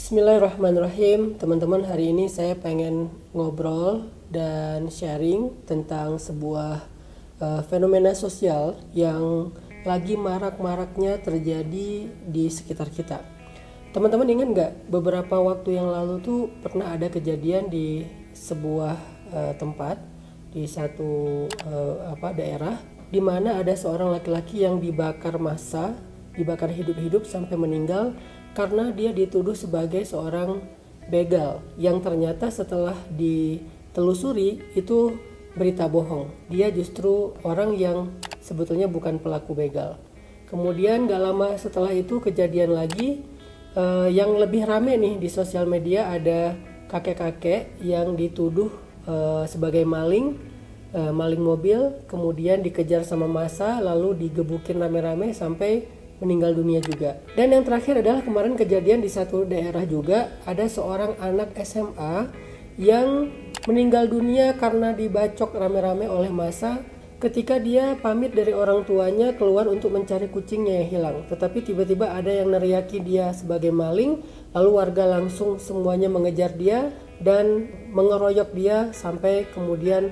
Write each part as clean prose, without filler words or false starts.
Bismillahirrahmanirrahim. Teman-teman, hari ini saya pengen ngobrol dan sharing tentang sebuah fenomena sosial yang lagi marak-maraknya terjadi di sekitar kita. Teman-teman ingat nggak, beberapa waktu yang lalu tuh pernah ada kejadian di sebuah tempat, di satu daerah, di mana ada seorang laki-laki yang dibakar massa, dibakar hidup-hidup sampai meninggal karena dia dituduh sebagai seorang begal, yang ternyata setelah ditelusuri itu berita bohong. Dia justru orang yang sebetulnya bukan pelaku begal. Kemudian gak lama setelah itu kejadian lagi yang lebih rame nih di sosial media, ada kakek-kakek yang dituduh sebagai maling mobil, kemudian dikejar sama massa lalu digebukin rame-rame sampai meninggal dunia juga. Dan yang terakhir adalah kemarin kejadian di satu daerah juga, ada seorang anak SMA yang meninggal dunia karena dibacok rame-rame oleh massa ketika dia pamit dari orang tuanya keluar untuk mencari kucingnya yang hilang. Tetapi tiba-tiba ada yang neriaki dia sebagai maling, lalu warga langsung semuanya mengejar dia dan mengeroyok dia sampai kemudian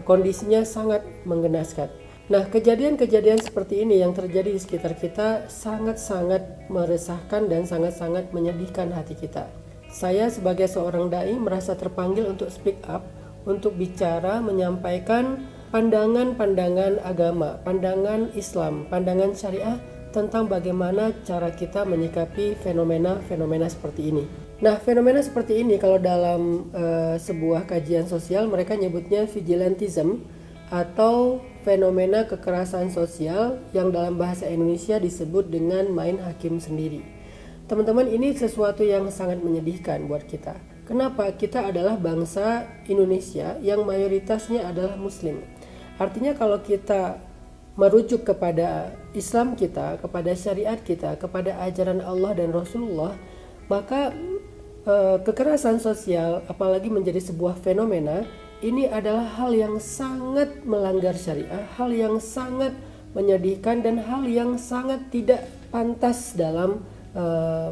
kondisinya sangat menggenaskan. Nah, kejadian-kejadian seperti ini yang terjadi di sekitar kita sangat-sangat meresahkan dan sangat-sangat menyedihkan hati kita. Saya sebagai seorang dai merasa terpanggil untuk speak up, untuk bicara, menyampaikan pandangan-pandangan agama, pandangan Islam, pandangan syariah tentang bagaimana cara kita menyikapi fenomena-fenomena seperti ini. Nah, fenomena seperti ini kalau dalam sebuah kajian sosial mereka nyebutnya vigilantism atau fenomena kekerasan sosial yang dalam bahasa Indonesia disebut dengan main hakim sendiri. Teman-teman, ini sesuatu yang sangat menyedihkan buat kita. Kenapa? Kita adalah bangsa Indonesia yang mayoritasnya adalah Muslim. Artinya kalau kita merujuk kepada Islam kita, kepada syariat kita, kepada ajaran Allah dan Rasulullah, maka kekerasan sosial apalagi menjadi sebuah fenomena, ini adalah hal yang sangat melanggar syariah, hal yang sangat menyedihkan dan hal yang sangat tidak pantas dalam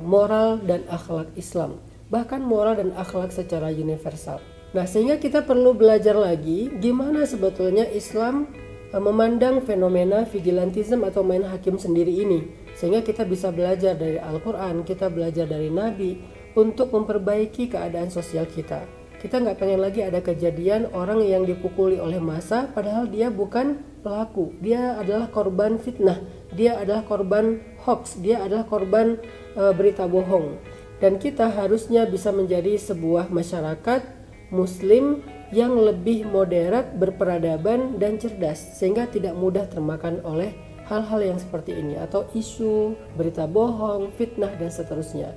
moral dan akhlak Islam, bahkan moral dan akhlak secara universal. Nah, sehingga kita perlu belajar lagi gimana sebetulnya Islam memandang fenomena vigilantism atau main hakim sendiri ini, sehingga kita bisa belajar dari Al-Quran, kita belajar dari Nabi untuk memperbaiki keadaan sosial kita. Kita nggak pengen lagi ada kejadian orang yang dipukuli oleh massa padahal dia bukan pelaku. Dia adalah korban fitnah, dia adalah korban hoax, dia adalah korban berita bohong. Dan kita harusnya bisa menjadi sebuah masyarakat Muslim yang lebih moderat, berperadaban dan cerdas, sehingga tidak mudah termakan oleh hal-hal yang seperti ini atau isu berita bohong, fitnah dan seterusnya.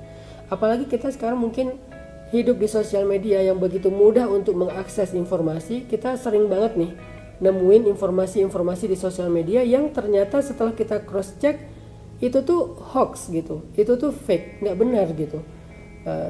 Apalagi kita sekarang mungkin hidup di sosial media yang begitu mudah untuk mengakses informasi. Kita sering banget nih nemuin informasi-informasi di sosial media yang ternyata setelah kita cross check itu tuh hoax gitu, itu tuh fake, nggak benar gitu.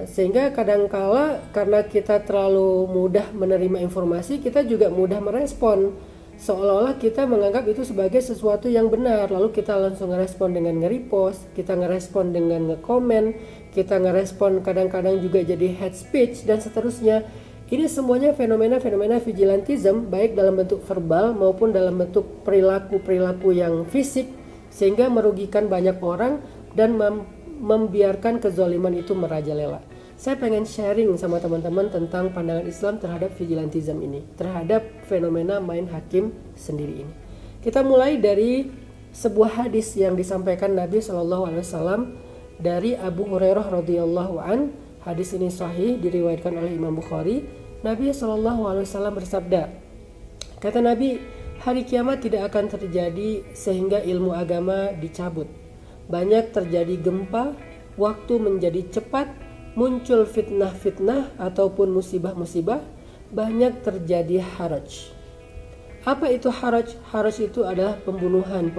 Sehingga kadangkala karena kita terlalu mudah menerima informasi, kita juga mudah merespon, seolah-olah kita menganggap itu sebagai sesuatu yang benar, lalu kita langsung ngerespon dengan nge-repost, kita ngerespon dengan nge-comment, kita ngerespon kadang-kadang juga jadi hate speech dan seterusnya. Ini semuanya fenomena-fenomena vigilantism, baik dalam bentuk verbal maupun dalam bentuk perilaku-perilaku yang fisik, sehingga merugikan banyak orang dan membiarkan kezaliman itu merajalela. Saya pengen sharing sama teman-teman tentang pandangan Islam terhadap vigilantism ini, terhadap fenomena main hakim sendiri ini. Kita mulai dari sebuah hadis yang disampaikan Nabi SAW dari Abu Hurairah radhiyallahu an. Hadis ini sahih, diriwayatkan oleh Imam Bukhari. Nabi SAW bersabda, kata Nabi, hari kiamat tidak akan terjadi sehingga ilmu agama dicabut. Banyak terjadi gempa, waktu menjadi cepat, muncul fitnah-fitnah ataupun musibah-musibah, banyak terjadi haraj. Apa itu haraj? Haraj itu adalah pembunuhan.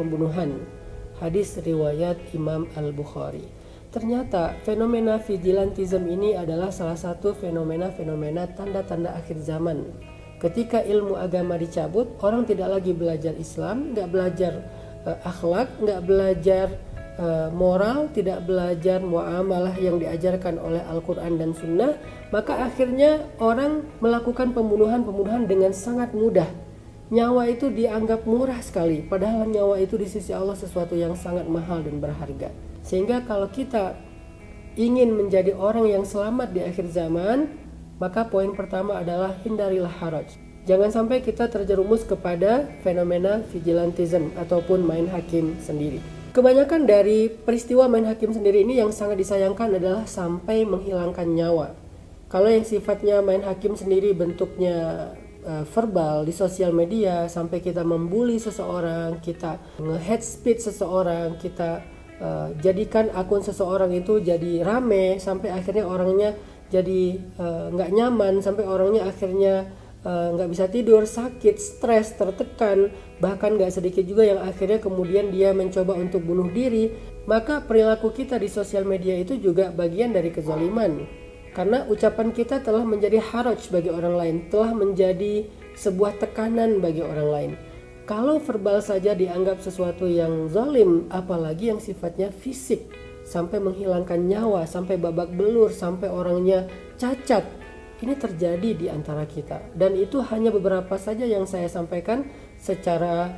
Hadis riwayat Imam Al-Bukhari. Ternyata fenomena vigilantism ini adalah salah satu fenomena-fenomena tanda-tanda akhir zaman. Ketika ilmu agama dicabut, orang tidak lagi belajar Islam, nggak belajar akhlak, nggak belajar moral, tidak belajar muamalah yang diajarkan oleh Al-Quran dan Sunnah, maka akhirnya orang melakukan pembunuhan dengan sangat mudah. Nyawa itu dianggap murah sekali, padahal nyawa itu di sisi Allah sesuatu yang sangat mahal dan berharga. Sehingga kalau kita ingin menjadi orang yang selamat di akhir zaman, maka poin pertama adalah hindarilah haraj. Jangan sampai kita terjerumus kepada fenomena vigilantism ataupun main hakim sendiri. Kebanyakan dari peristiwa main hakim sendiri ini yang sangat disayangkan adalah sampai menghilangkan nyawa. Kalau yang sifatnya main hakim sendiri bentuknya verbal di sosial media, sampai kita membuli seseorang, kita nge-hate speech seseorang, kita jadikan akun seseorang itu jadi rame, sampai akhirnya orangnya jadi nggak nyaman, sampai orangnya akhirnya nggak bisa tidur, sakit, stres, tertekan, bahkan nggak sedikit juga yang akhirnya kemudian dia mencoba untuk bunuh diri. Maka perilaku kita di sosial media itu juga bagian dari kezaliman, karena ucapan kita telah menjadi haraj bagi orang lain, telah menjadi sebuah tekanan bagi orang lain. Kalau verbal saja dianggap sesuatu yang zalim, apalagi yang sifatnya fisik, sampai menghilangkan nyawa, sampai babak belur, sampai orangnya cacat. Ini terjadi di antara kita, dan itu hanya beberapa saja yang saya sampaikan secara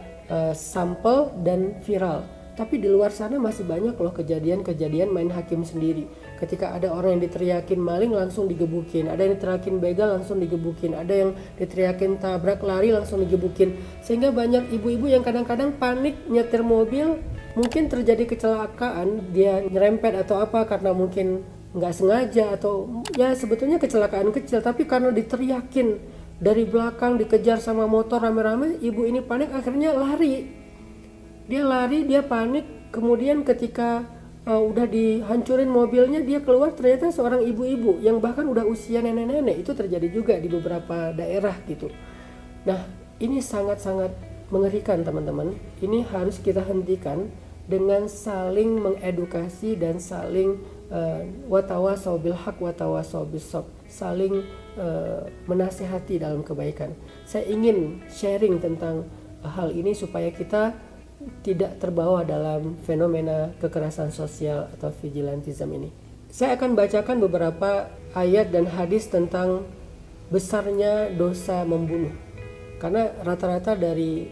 sampel dan viral. Tapi di luar sana masih banyak loh kejadian-kejadian main hakim sendiri. Ketika ada orang yang diteriakin maling langsung digebukin, ada yang diteriakin begal langsung digebukin, ada yang diteriakin tabrak lari langsung digebukin. Sehingga banyak ibu-ibu yang kadang-kadang panik nyetir mobil, mungkin terjadi kecelakaan, dia nyerempet atau apa karena mungkin nggak sengaja, atau ya sebetulnya kecelakaan kecil, tapi karena diteriakin dari belakang, dikejar sama motor rame-rame, ibu ini panik, akhirnya lari, dia panik. Kemudian ketika udah dihancurin mobilnya, dia keluar, ternyata seorang ibu-ibu yang bahkan udah usia nenek-nenek. Itu terjadi juga di beberapa daerah gitu. Nah, ini sangat-sangat mengerikan teman-teman. Ini harus kita hentikan dengan saling mengedukasi dan saling watawasau bil haq watawasau bis sabr, saling menasihati dalam kebaikan. Saya ingin sharing tentang hal ini supaya kita tidak terbawa dalam fenomena kekerasan sosial atau vigilantism ini. Saya akan bacakan beberapa ayat dan hadis tentang besarnya dosa membunuh, karena rata-rata dari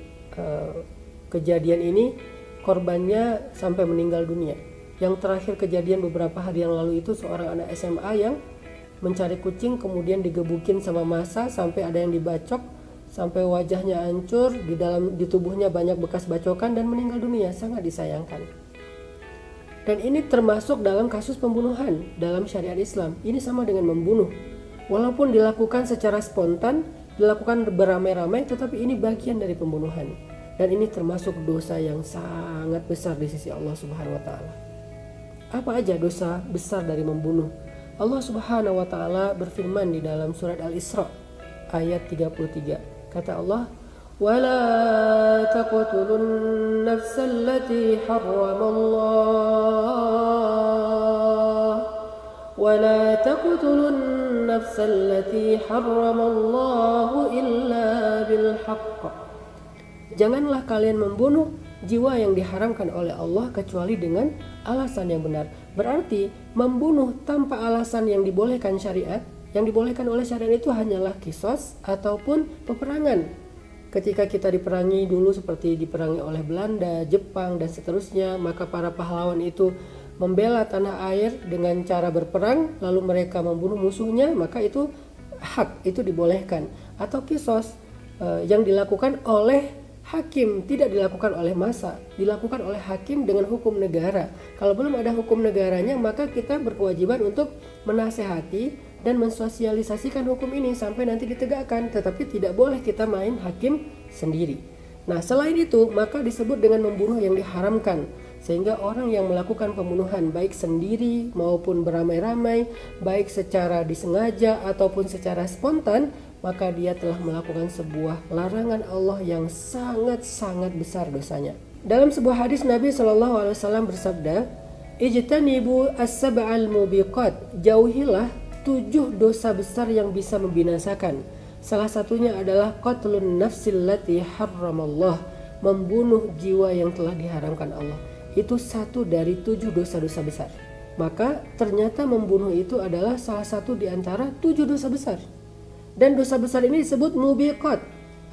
kejadian ini korbannya sampai meninggal dunia. Yang terakhir kejadian beberapa hari yang lalu itu seorang anak SMA yang mencari kucing, kemudian digebukin sama massa sampai ada yang dibacok, sampai wajahnya hancur, di tubuhnya banyak bekas bacokan dan meninggal dunia. Sangat disayangkan. Dan ini termasuk dalam kasus pembunuhan dalam syariat Islam. Ini sama dengan membunuh. Walaupun dilakukan secara spontan, dilakukan beramai-ramai, tetapi ini bagian dari pembunuhan. Dan ini termasuk dosa yang sangat besar di sisi Allah Subhanahu wa taala. Apa aja dosa besar dari membunuh? Allah Subhanahu wa taala berfirman di dalam surat Al-Isra ayat 33. Kata Allah, "Wala taqtulun nafsal lati harramallah wala taqtulun nafsal lati harramallahu illa bil haqq." Janganlah kalian membunuh jiwa yang diharamkan oleh Allah kecuali dengan alasan yang benar. Berarti membunuh tanpa alasan yang dibolehkan syariat, yang dibolehkan oleh syariat itu hanyalah kisos ataupun peperangan. Ketika kita diperangi dulu seperti diperangi oleh Belanda, Jepang dan seterusnya, maka para pahlawan itu membela tanah air dengan cara berperang, lalu mereka membunuh musuhnya, maka itu hak, itu dibolehkan. Atau kisos yang dilakukan oleh hakim, tidak dilakukan oleh massa, dilakukan oleh hakim dengan hukum negara. Kalau belum ada hukum negaranya, maka kita berkewajiban untuk menasehati dan mensosialisasikan hukum ini sampai nanti ditegakkan. Tetapi tidak boleh kita main hakim sendiri. Nah, selain itu, maka disebut dengan membunuh yang diharamkan. Sehingga orang yang melakukan pembunuhan baik sendiri maupun beramai-ramai, baik secara disengaja ataupun secara spontan, maka dia telah melakukan sebuah larangan Allah yang sangat-sangat besar dosanya. Dalam sebuah hadis Nabi SAW bersabda, "Ijtanibu as-sab'al mubiqat." Jauhilah 7 dosa besar yang bisa membinasakan. Salah satunya adalah qatlun nafsil lati harramallah, membunuh jiwa yang telah diharamkan Allah. itu satu dari 7 dosa-dosa besar. Maka ternyata membunuh itu adalah salah satu di antara 7 dosa besar. Dan dosa besar ini disebut mubiqat.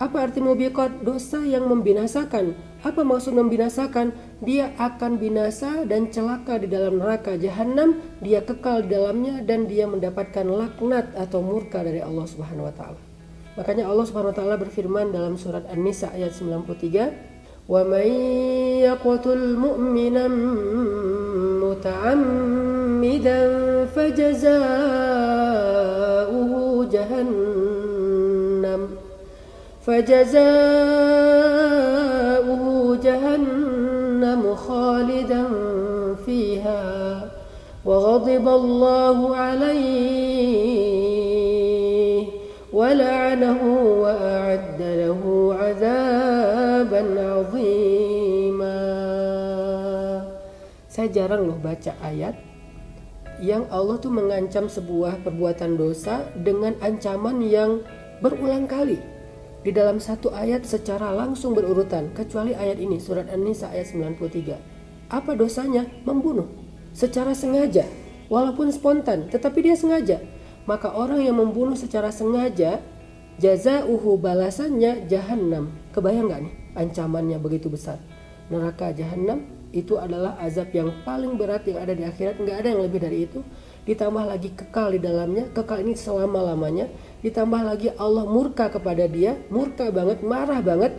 Apa arti mubiqat? Dosa yang membinasakan. Apa maksud membinasakan? Dia akan binasa dan celaka di dalam neraka jahanam, dia kekal di dalamnya dan dia mendapatkan laknat atau murka dari Allah Subhanahu wa taala. Makanya Allah Subhanahu wa taala berfirman dalam surat An-Nisa ayat 93, "Wa may yaqtul mu'minan muta'ammidan fajaza'uhu jahannam khalidan fiha wa ghadiba Allahu alaihi wa la'anahu wa a'adda lahu 'adzaban 'azima." Saya jarang loh baca ayat yang Allah tuh mengancam sebuah perbuatan dosa dengan ancaman yang berulang kali di dalam satu ayat secara langsung berurutan, kecuali ayat ini, surat An-Nisa ayat 93. Apa dosanya? Membunuh secara sengaja, walaupun spontan, tetapi dia sengaja. Maka orang yang membunuh secara sengaja, jazauhu, balasannya jahannam. Kebayang gak nih ancamannya begitu besar? Neraka jahanam itu adalah azab yang paling berat yang ada di akhirat, nggak ada yang lebih dari itu. Ditambah lagi kekal di dalamnya, kekal ini selama-lamanya. Ditambah lagi Allah murka kepada dia, murka banget, marah banget.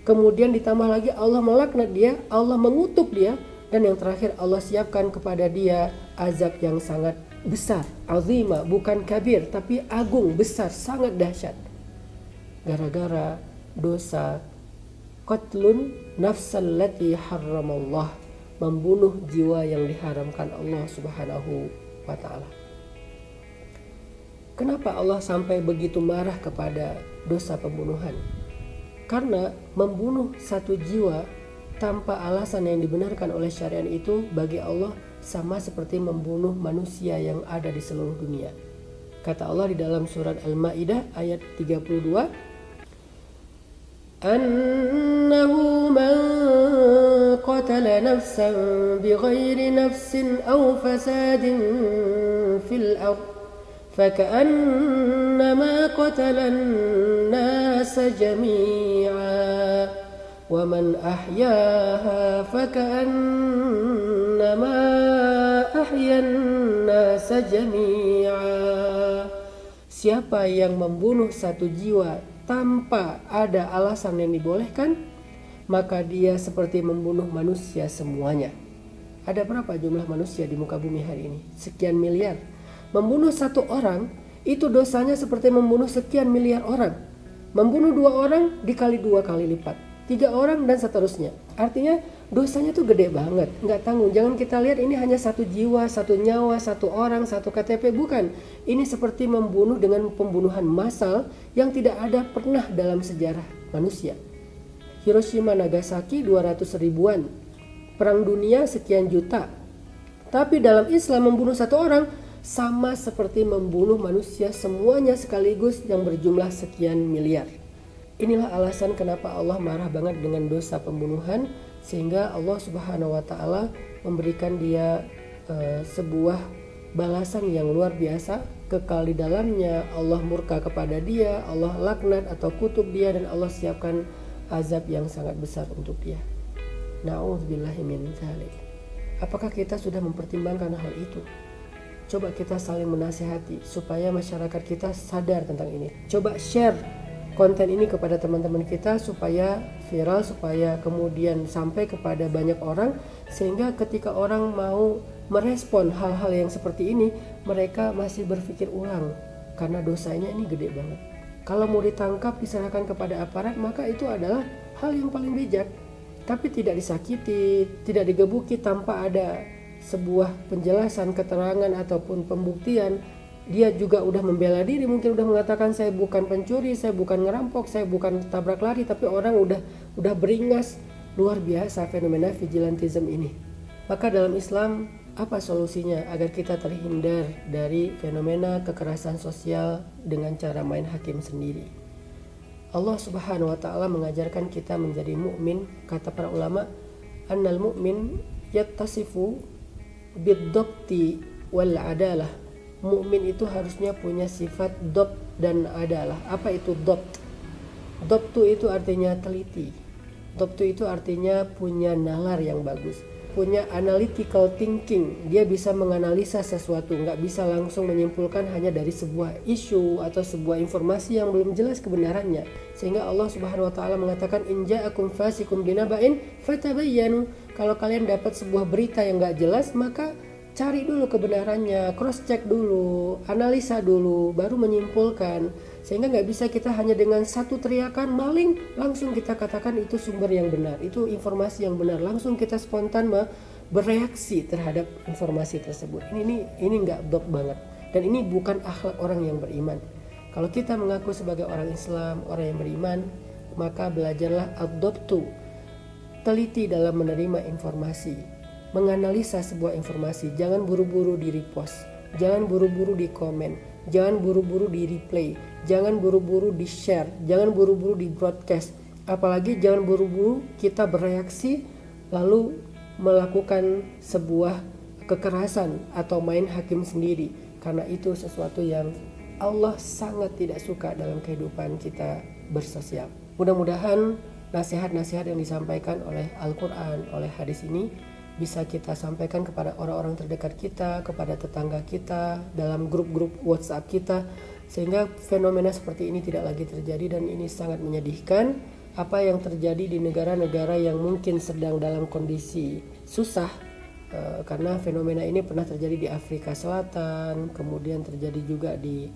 Kemudian ditambah lagi Allah melaknat dia, Allah mengutuk dia. Dan yang terakhir Allah siapkan kepada dia azab yang sangat besar, azima, bukan kabir, tapi agung, besar, sangat dahsyat. Gara-gara dosa qatlun nafsal lati harramallah, membunuh jiwa yang diharamkan Allah Subhanahu wa ta'ala. Kenapa Allah sampai begitu marah kepada dosa pembunuhan? Karena membunuh satu jiwa tanpa alasan yang dibenarkan oleh syariat itu bagi Allah sama seperti membunuh manusia yang ada di seluruh dunia. Kata Allah di dalam surat Al-Maidah ayat 32, "Annahu man qatala nafsan bighairi nafsin aw fasadin fil ardh faka'annama qatala an-nasa jami'a wa man ahyaha faka'annama ahya an-nasa jami'a." Siapa yang membunuh satu jiwa tanpa ada alasan yang dibolehkan, maka dia seperti membunuh manusia semuanya. Ada berapa jumlah manusia di muka bumi hari ini? Sekian miliar. Membunuh satu orang itu dosanya seperti membunuh sekian miliar orang. Membunuh 2 orang dikali 2 kali lipat, 3 orang dan seterusnya. Artinya dosanya tuh gede banget, nggak tanggung. Jangan kita lihat ini hanya satu jiwa, satu nyawa, satu orang, satu KTP, bukan. Ini seperti membunuh dengan pembunuhan massal yang tidak ada pernah dalam sejarah manusia. Hiroshima Nagasaki 200 ribuan, perang dunia sekian juta. Tapi dalam Islam membunuh satu orang sama seperti membunuh manusia semuanya sekaligus yang berjumlah sekian miliar. Inilah alasan kenapa Allah marah banget dengan dosa pembunuhan, sehingga Allah Subhanahu wa ta'ala memberikan dia sebuah balasan yang luar biasa, kekal di dalamnya. Allah murka kepada dia, Allah laknat atau kutuk dia, dan Allah siapkan azab yang sangat besar untuk dia. Na'udzubillahi min dzalik. Apakah kita sudah mempertimbangkan hal itu? Coba kita saling menasihati supaya masyarakat kita sadar tentang ini. Coba share konten ini kepada teman-teman kita supaya viral, supaya kemudian sampai kepada banyak orang, sehingga ketika orang mau merespon hal-hal yang seperti ini, mereka masih berpikir ulang karena dosanya ini gede banget. Kalau mau ditangkap, diserahkan kepada aparat, maka itu adalah hal yang paling bijak. Tapi tidak disakiti, tidak digebuki tanpa ada sebuah penjelasan, keterangan ataupun pembuktian. Dia juga udah membela diri, mungkin udah mengatakan saya bukan pencuri, saya bukan ngerampok, saya bukan tabrak lari, tapi orang udah beringas. Luar biasa fenomena vigilantism ini. Maka dalam Islam apa solusinya agar kita terhindar dari fenomena kekerasan sosial dengan cara main hakim sendiri? Allah Subhanahu wa ta'ala mengajarkan kita menjadi mukmin. Kata para ulama, annal mu'min yattasifu bid-dhabti wal adalah. Mukmin itu harusnya punya sifat dhabt dan adalah. Apa itu dhabt? Dhabtu itu artinya teliti. Dhabtu itu artinya punya nalar yang bagus, punya analytical thinking. Dia bisa menganalisa sesuatu, nggak bisa langsung menyimpulkan hanya dari sebuah isu atau sebuah informasi yang belum jelas kebenarannya. Sehingga Allah Subhanahu wa taala mengatakan in ja'akum fasikum binaba'in fatabayyanu. Kalau kalian dapat sebuah berita yang nggak jelas, maka cari dulu kebenarannya, cross check dulu, analisa dulu, baru menyimpulkan. Sehingga nggak bisa kita hanya dengan satu teriakan maling langsung kita katakan itu sumber yang benar, itu informasi yang benar, langsung kita spontan bereaksi terhadap informasi tersebut. Ini nggak dhabt banget, dan ini bukan akhlak orang yang beriman. Kalau kita mengaku sebagai orang Islam, orang yang beriman, maka belajarlah ad-dhabtu, teliti dalam menerima informasi, menganalisa sebuah informasi. Jangan buru-buru di repost, jangan buru-buru di komen, jangan buru-buru di replay, jangan buru-buru di share, jangan buru-buru di broadcast. Apalagi jangan buru-buru kita bereaksi lalu melakukan sebuah kekerasan atau main hakim sendiri, karena itu sesuatu yang Allah sangat tidak suka dalam kehidupan kita bersosial. Mudah-mudahan nasihat-nasihat yang disampaikan oleh Al-Quran, oleh hadis ini bisa kita sampaikan kepada orang-orang terdekat kita, kepada tetangga kita, dalam grup-grup WhatsApp kita, sehingga fenomena seperti ini tidak lagi terjadi. Dan ini sangat menyedihkan apa yang terjadi di negara-negara yang mungkin sedang dalam kondisi susah, karena fenomena ini pernah terjadi di Afrika Selatan, kemudian terjadi juga di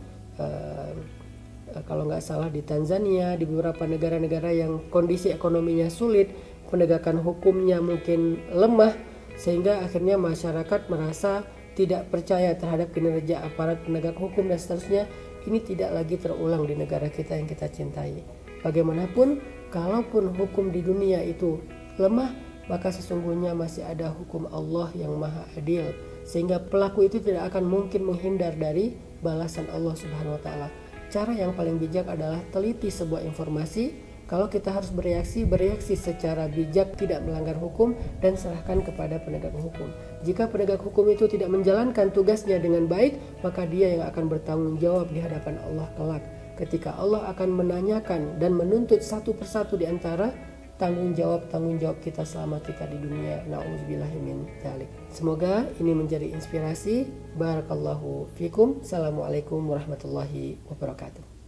kalau nggak salah di Tanzania, di beberapa negara-negara yang kondisi ekonominya sulit, penegakan hukumnya mungkin lemah, sehingga akhirnya masyarakat merasa tidak percaya terhadap kinerja aparat penegak hukum dan seterusnya. Ini tidak lagi terulang di negara kita yang kita cintai. Bagaimanapun, kalaupun hukum di dunia itu lemah, maka sesungguhnya masih ada hukum Allah yang maha adil, sehingga pelaku itu tidak akan mungkin menghindar dari balasan Allah Subhanahu wa taala. Cara yang paling bijak adalah teliti sebuah informasi. Kalau kita harus bereaksi secara bijak, tidak melanggar hukum, dan serahkan kepada penegak hukum. Jika penegak hukum itu tidak menjalankan tugasnya dengan baik, maka dia yang akan bertanggung jawab di hadapan Allah kelak, ketika Allah akan menanyakan dan menuntut satu persatu di antara tanggung jawab kita selama kita di dunia. Na'udzubillahi min dzalik. Semoga ini menjadi inspirasi. Barakallahu fikum. Assalamualaikum warahmatullahi wabarakatuh.